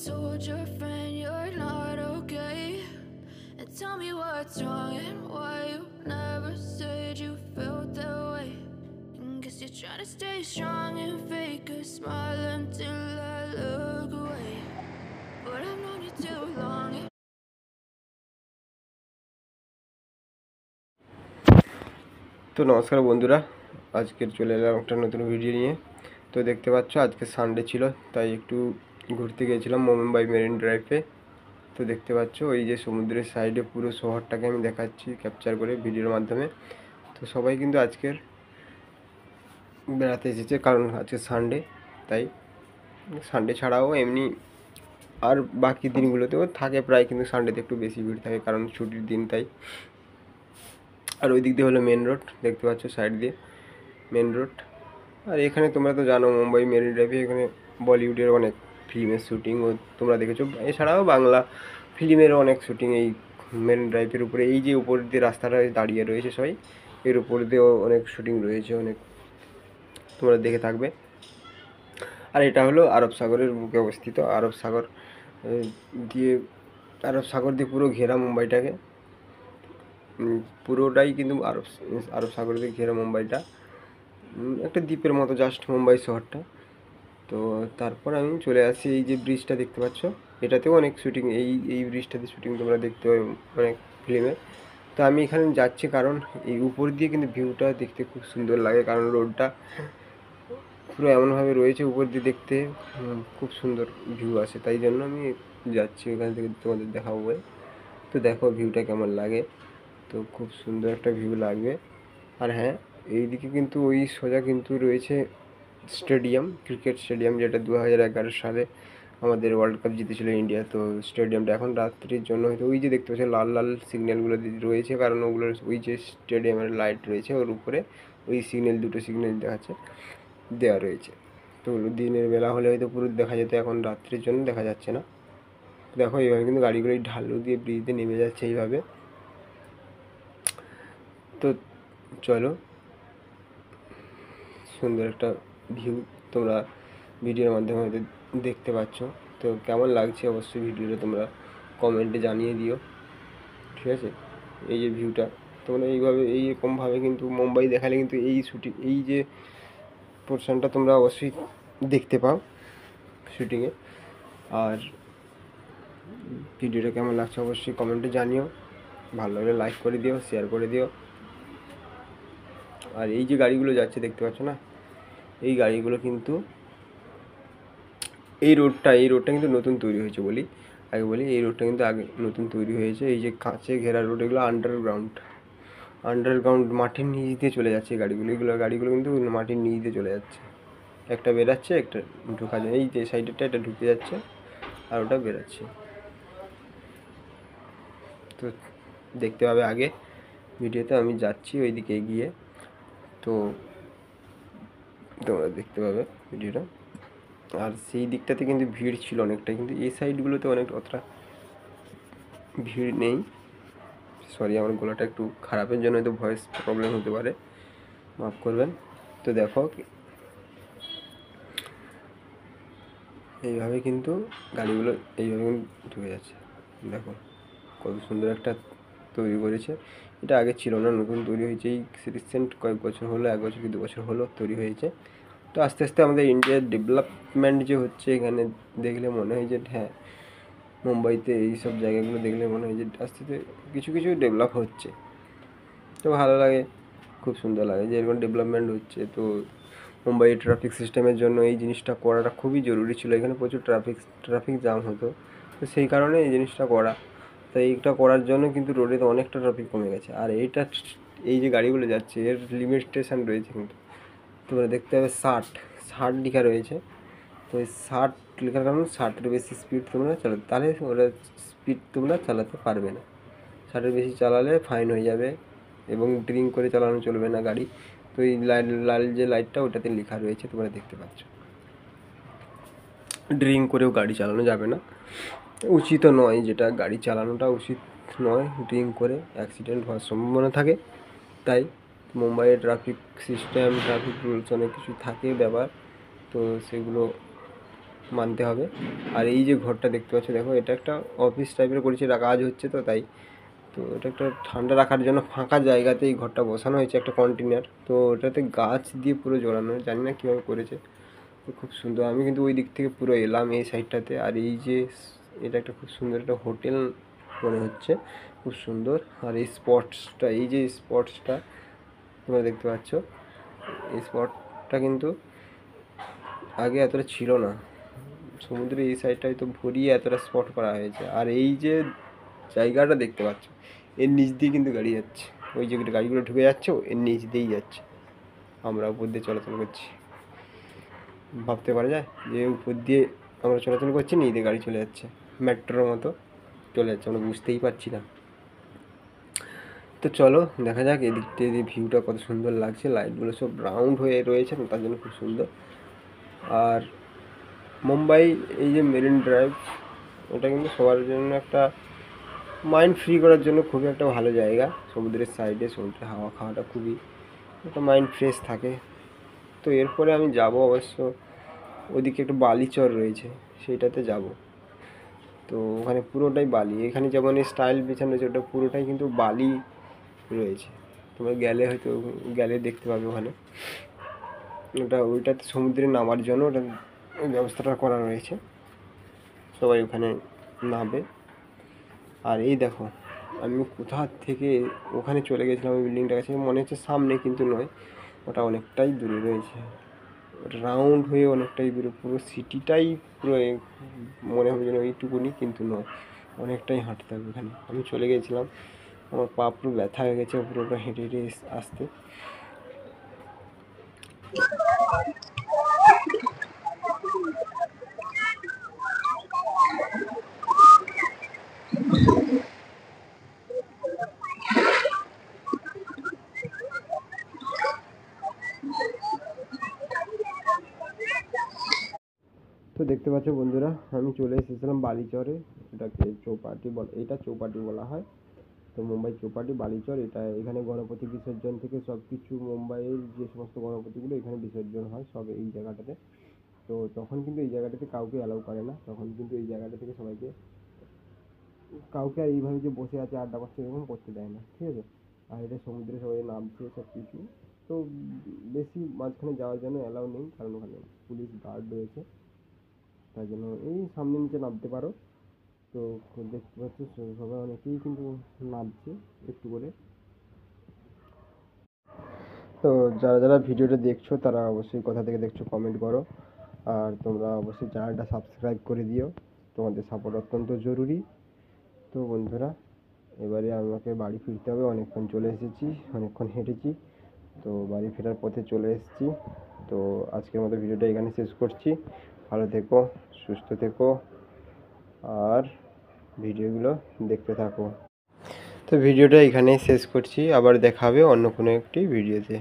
told your friend you're not okay? And tell me what's wrong and why you never said you felt that way. And guess you're trying to stay strong and fake a smile until I look away. But I've known you too long. তো নমস্কার বন্ধুরা, আজকের চলে এলাম একটা নতুন video নিয়ে। তো দেখতে পাচ্ছ আজকে সানডে ছিল, তাই একটু ঘুরতে গিয়েছিলাম মুম্বাই মেরিন ড্রাইভে। তো দেখতে পাচ্ছ ওই যে সমুদ্রের সাইডে পুরো শহরটাকে আমি দেখাচ্ছি ক্যাপচার করে ভিডিওর মাধ্যমে। তো সবাই কিন্তু আজকের বেড়াতে এসেছে, কারণ আজকে সানডে। তাই সানডে ছাড়াও এমনি আর বাকি দিনগুলোতেও থাকে প্রায়, কিন্তু সানডেতে একটু বেশি ভিড় থাকে কারণ ছুটির দিন তাই। আর ওই দিক দিয়ে হলো মেন রোড, দেখতে পাচ্ছ সাইড দিয়ে মেন রোড। আর এখানে তোমরা তো জানো মুম্বাই মেরিন ড্রাইভে এখানে বলিউডের অনেক ফিল্মের শ্যুটিংও তোমরা দেখেছো, এছাড়াও বাংলা ফিল্মেরও অনেক শ্যুটিং এই মেরিন ড্রাইভের উপরে। এই যে উপর দিয়ে রাস্তাটা দাঁড়িয়ে রয়েছে সবাই, এর উপর দিয়েও অনেক শ্যুটিং রয়েছে, অনেক তোমরা দেখে থাকবে। আর এটা হলো আরব সাগরের বুকে অবস্থিত। আরব সাগর দিয়ে আরব সাগর দিয়ে পুরো ঘেরা মুম্বাইটাকে, পুরোটাই কিন্তু আরব সাগর দিয়ে ঘেরা মুম্বাইটা, একটা দ্বীপের মতো জাস্ট মুম্বাই শহরটা। তো তারপর আমি চলে আসি, এই যে ব্রিজটা দেখতে পাচ্ছ এটাতেও অনেক শ্যুটিং, এই ব্রিজটাতে শ্যুটিং তোমরা দেখতে পাবে অনেক ফিল্মে। তো আমি এখানে যাচ্ছি কারণ এই উপর দিয়ে কিন্তু ভিউটা দেখতে খুব সুন্দর লাগে, কারণ রোডটা পুরো এমনভাবে রয়েছে উপর দিয়ে দেখতে খুব সুন্দর ভিউ আসে, তাই জন্য আমি যাচ্ছি এখান থেকে তোমাদের দেখাবো বলে। তো দেখো ভিউটা কেমন লাগে, তো খুব সুন্দর একটা ভিউ লাগবে। আর হ্যাঁ, এইদিকে কিন্তু ওই সোজা কিন্তু রয়েছে স্টেডিয়াম, ক্রিকেট স্টেডিয়াম, যেটা 2011 সালে আমাদের ওয়ার্ল্ড কাপ জিতেছিল ইন্ডিয়া। তো স্টেডিয়ামটা এখন রাত্রির জন্য হয়তো ওই যে দেখতে পাচ্ছি লাল লাল সিগন্যালগুলো রয়েছে, কারণ ওগুলোর ওই যে স্টেডিয়ামের লাইট রয়েছে ওর উপরে ওই সিগন্যাল, দুটো সিগন্যাল দেখাচ্ছে দেওয়া রয়েছে। তো দিনের বেলা হলে হয়তো পুরো দেখা যেত, এখন রাত্রির জন্য দেখা যাচ্ছে না। দেখো এইভাবে কিন্তু গাড়িগুলো এই ঢালু দিয়ে ব্রিজে নেমে যাচ্ছে এইভাবে। তো চলো, সুন্দর একটা ভিউ তোমরা ভিডিওর মাধ্যমে হয়তো দেখতে পাচ্ছ। তো কেমন লাগছে অবশ্যই ভিডিওটা তোমরা কমেন্টে জানিয়ে দিও, ঠিক আছে। এই যে ভিউটা তোমরা এইভাবে এইরকমভাবে কিন্তু মুম্বাই দেখালে কিন্তু এই শুটিং, এই যে পোর্শনটা তোমরা অবশ্যই দেখতে পাও শুটিংয়ে। আর ভিডিওটা কেমন লাগছে অবশ্যই কমেন্টে জানিও, ভালো লাগলে লাইক করে দিও, শেয়ার করে দিও। আর এই যে গাড়িগুলো যাচ্ছে দেখতে পাচ্ছ না, এই গাড়িগুলো কিন্তু এই রোডটা কিন্তু নতুন তৈরি হয়েছে বলি, আগে বলি এই রোডটা কিন্তু আগে নতুন তৈরি হয়েছে। এই যে কাঁচে ঘেরা রোড, এগুলো আন্ডারগ্রাউন্ড মাটির নিচ দিয়ে চলে যাচ্ছে গাড়িগুলো কিন্তু মাটির নিচ দিয়ে চলে যাচ্ছে। একটা বেরাচ্ছে, একটা ঢোকা যায়, এই যে সাইডেরটা এটা ঢুকে যাচ্ছে আর ওটা বেরাচ্ছে। তো দেখতে পাবে আগে ভিডিওতে, আমি যাচ্ছি ওইদিকে এগিয়ে, তো তোমরা দেখতে পাবে ভিডিওটা। আর সেই দিকটাতে কিন্তু ভিড় ছিল অনেকটা, কিন্তু এই সাইডগুলোতে অতটা ভিড় নেই। সরি, আমার গলাটা একটু খারাপের জন্য হয়তো ভয়েস প্রবলেম হতে পারে, মাফ করবেন। তো দেখো এইভাবে কিন্তু গাড়িগুলো এইভাবে কিন্তু ঢুকে যাচ্ছে। দেখো কত সুন্দর একটা তৈরি করেছে, এটা আগে ছিল না, নতুন তৈরি হয়েছে এই রিসেন্ট কয়েক বছর হলো, 1 বছর কি 2 বছর হলো তৈরি হয়েছে। তো আস্তে আস্তে আমাদের ইন্ডিয়ার ডেভেলপমেন্ট যে হচ্ছে, এখানে দেখলে মনে হয় যে হ্যাঁ, মুম্বাইতে এই সব জায়গাগুলো দেখলে মনে হয় যে আস্তে আস্তে কিছু কিছু ডেভেলপ হচ্ছে। তো ভালো লাগে, খুব সুন্দর লাগে যে এরকম ডেভেলপমেন্ট হচ্ছে। তো মুম্বাই ট্রাফিক সিস্টেমের জন্য এই জিনিসটা করাটা খুবই জরুরি ছিল, এখানে প্রচুর ট্রাফিক জ্যাম হতো, তো সেই কারণে এই জিনিসটা করা। তো এইটা করার জন্য কিন্তু রোডে তো অনেকটা ট্রাফিক কমে গেছে। আর এই যে গাড়িগুলো যাচ্ছে এর লিমিটেশান রয়েছে, কিন্তু তোমরা দেখতে পাবে 60 লেখা রয়েছে। তো এই 60 লেখার কারণে 60-এর বেশি স্পিড তোমরা চালাতে, তাহলে ওটা স্পিড তোমরা চালাতে পারবে না। 60-এর বেশি চালালে ফাইন হয়ে যাবে, এবং ড্রিঙ্ক করে চালানো চলবে না গাড়ি। তো এই লাল যে লাইটটা ওটাতে লেখা রয়েছে তোমরা দেখতে পাচ্ছ, ড্রিঙ্ক করেও গাড়ি চালানো যাবে না, উচিত নয়, যেটা গাড়ি চালানোটা উচিত নয়, ড্রিঙ্ক করে অ্যাক্সিডেন্ট হওয়ার সম্ভাবনা থাকে। তাই মুম্বাইয়ের ট্রাফিক সিস্টেম, ট্রাফিক রুলস অনেক কিছু থাকে ব্যাপার, তো সেগুলো মানতে হবে। আর এই যে ঘরটা দেখতে পাচ্ছ, দেখো এটা একটা অফিস টাইপের করেছে, কাজ হচ্ছে তো তাই। তো এটা একটা ঠান্ডা রাখার জন্য ফাঁকা জায়গাতে এই ঘরটা বসানো হয়েছে, একটা কন্টেনার। তো ওটাতে গাছ দিয়ে পুরো জড়ানো, জানি না কীভাবে করেছে। তো খুব সুন্দর। আমি কিন্তু ওই দিক থেকে পুরো এলাম এই সাইডটাতে। আর এই যে এটা একটা খুব সুন্দর একটা হোটেল মনে হচ্ছে, খুব সুন্দর। আর এই স্পটসটা, এই যে স্পটসটা তোমরা দেখতে পাচ্ছ, এই স্পটটা কিন্তু আগে এতটা ছিল না। সমুদ্রের এই সাইডটা হয়তো ভরিয়ে এতটা স্পট করা হয়েছে। আর এই যে জায়গাটা দেখতে পাচ্ছ, এর নিচ দিয়ে কিন্তু গাড়ি যাচ্ছে, ওই যে গাড়িগুলো ঢুকে যাচ্ছে এর নিচ দিয়েই যাচ্ছে। আমরা উপর দিয়ে চলাচল করছি, ভাবতে পারা যায় যে উপর দিয়ে আমরা চলাচল করছি, নিচ দিয়ে গাড়ি চলে যাচ্ছে, মেট্রোর মতো চলে যাচ্ছে, আমরা বুঝতেই পারছি না। তো চলো দেখা যাক এদিক দিয়ে ভিউটা কত সুন্দর লাগছে। লাইটগুলো সব রাউন্ড হয়ে রয়েছে, তার জন্য খুব সুন্দর। আর মুম্বাই এই যে মেরিন ড্রাইভ, ওটা কিন্তু সবার জন্য একটা মাইন্ড ফ্রি করার জন্য খুবই একটা ভালো জায়গা। সমুদ্রের সাইডে সমুদ্রের হাওয়া খাওয়াটা খুবই একটা মাইন্ড ফ্রেশ থাকে। তো এরপরে আমি যাব অবশ্য ওদিকে একটা বালিচর রয়েছে, সেইটাতে যাব। তো ওখানে পুরোটাই বালি, এখানে যেমন স্টাইল বিছানো রয়েছে ওটা পুরোটাই কিন্তু বালি রয়েছে। তোমরা গেলে দেখতে পাবে ওখানে। ওইটাতে সমুদ্রে নামার জন্য ওটা ব্যবস্থাটা করা রয়েছে, সবাই ওখানে নামবে। আর এই দেখো আমি কোথা থেকে ওখানে চলে গেছিলাম, ওই বিল্ডিংটার কাছে, মনে হচ্ছে সামনে কিন্তু নয়, ওটা অনেকটাই দূরে রয়েছে। ওটা রাউন্ড হয়ে অনেকটাই দূরে, পুরো সিটিটাই পুরো মনে হবে যেন এইটুকুনি, কিন্তু নয়, অনেকটাই হাঁটতে হবে ওখানে। আমি চলে গেছিলাম, আমার পা পুরো ব্যথা হয়ে গেছে পুরোটা হেঁটে হেঁটে আসতে। তো দেখতে পাচ্ছ বন্ধুরা, আমি চলে এসেছিলাম বালিচরে। এটাকে চৌপাটি এটা চৌপাটি বলা হয়। তো মুম্বাই চৌপাটি বালিচর, এটা এখানে গণপতি বিসর্জন থেকে সব কিছু, মুম্বাইয়ের যে সমস্ত গণপতিগুলো এখানে বিসর্জন হয় সব এই জায়গাটাতে। তো তখন কিন্তু এই জায়গাটাতে কাউকে অ্যালাউ করে না, তখন কিন্তু এই জায়গাটা থেকে সবাইকে, কাউকে আর এইভাবে যে বসে আছে আড্ডা মারছে এরকম করতে দেয় না, ঠিক আছে। আর এটা সমুদ্রে সবাই নামছে সব কিছু। তো বেশি মাঝখানে যাওয়ার জন্য অ্যালাউ নেই, কারণ ওখানে পুলিশ গার্ড রয়েছে, তাই জন্য এই সামনে নিচে নামতে পারো। তো দেখতে পাচ্ছ সবাই অনেকেই কিন্তু নামছে একটু করে। তো যারা যারা ভিডিওটা দেখছো তারা অবশ্যই কোথা থেকে দেখছো কমেন্ট করো। আর তোমরা অবশ্যই চ্যানেলটা সাবস্ক্রাইব করে দিও, তোমাদের সাপোর্ট অত্যন্ত জরুরি। তো বন্ধুরা, এবারে আমাকে বাড়ি ফিরতে হবে, অনেকক্ষণ চলে এসেছি, অনেকক্ষণ হেঁটেছি। তো বাড়ি ফেরার পথে চলে এসেছি। তো আজকের মতো ভিডিওটা এখানে শেষ করছি। ভালো থেকো, সুস্থ থেকো, আর ভিডিওগুলো দেখতে থাকো। তো ভিডিওটা এখানেই শেষ করছি, আবার দেখা হবে অন্য কোনো একটি ভিডিওতে।